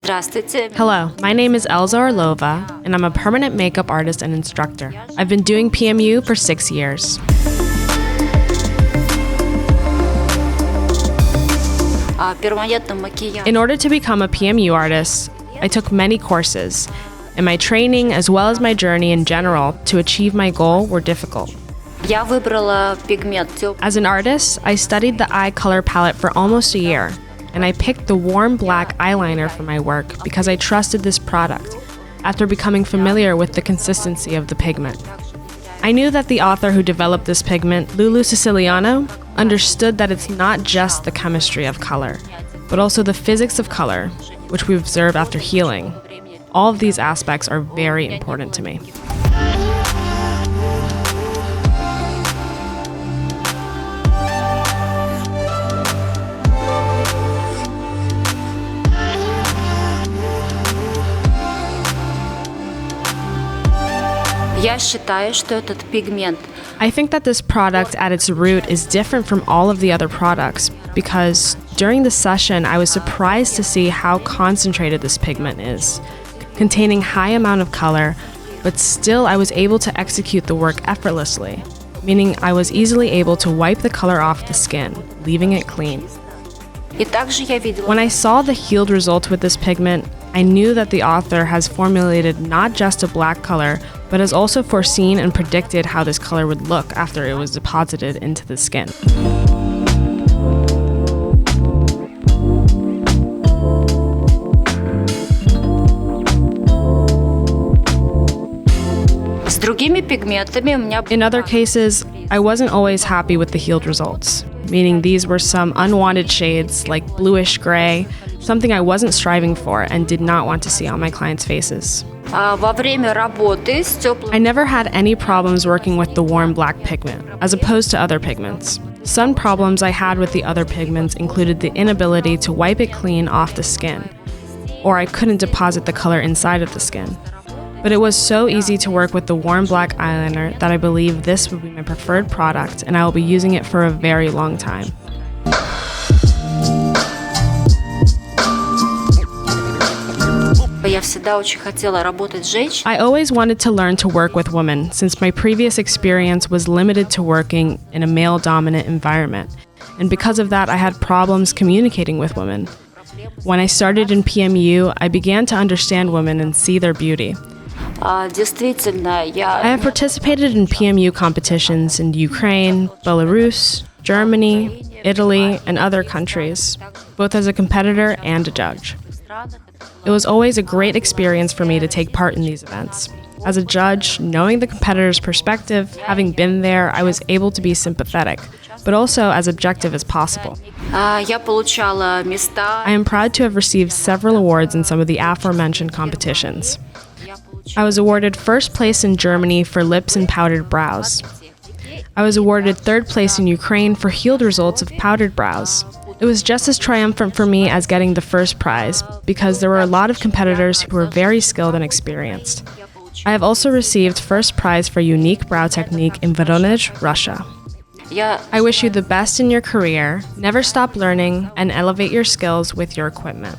Hello, my name is Elza Orlova, and I'm a permanent makeup artist and instructor. I've been doing PMU for 6 years. In order to become a PMU artist, I took many courses, and my training as well as my journey in general to achieve my goal were difficult. As an artist, I studied the eye color palette for almost a year, and I picked the warm black eyeliner for my work because I trusted this product after becoming familiar with the consistency of the pigment. I knew that the author who developed this pigment, Lulu Siciliano, understood that it's not just the chemistry of color, but also the physics of color, which we observe after healing. All of these aspects are very important to me. I think that this product at its root is different from all of the other products because during the session I was surprised to see how concentrated this pigment is, containing high amount of color, but still I was able to execute the work effortlessly, meaning I was easily able to wipe the color off the skin, leaving it clean. When I saw the healed result with this pigment, I knew that the author has formulated not just a black color, but has also foreseen and predicted how this color would look after it was deposited into the skin. In other cases, I wasn't always happy with the healed results, meaning these were some unwanted shades like bluish gray, something I wasn't striving for and did not want to see on my clients' faces. I never had any problems working with the warm black pigment, as opposed to other pigments. Some problems I had with the other pigments included the inability to wipe it clean off the skin, or I couldn't deposit the color inside of the skin. But it was so easy to work with the warm black eyeliner that I believe this would be my preferred product and I will be using it for a very long time. I always wanted to learn to work with women since my previous experience was limited to working in a male-dominant environment, and because of that I had problems communicating with women. When I started in PMU, I began to understand women and see their beauty. I have participated in PMU competitions in Ukraine, Belarus, Germany, Italy, and other countries, both as a competitor and a judge. It was always a great experience for me to take part in these events. As a judge, knowing the competitor's perspective, having been there, I was able to be sympathetic, but also as objective as possible. I am proud to have received several awards in some of the aforementioned competitions. I was awarded first place in Germany for lips and powdered brows. I was awarded third place in Ukraine for healed results of powdered brows. It was just as triumphant for me as getting the first prize because there were a lot of competitors who were very skilled and experienced. I have also received first prize for unique brow technique in Voronezh, Russia. I wish you the best in your career, never stop learning, and elevate your skills with your equipment.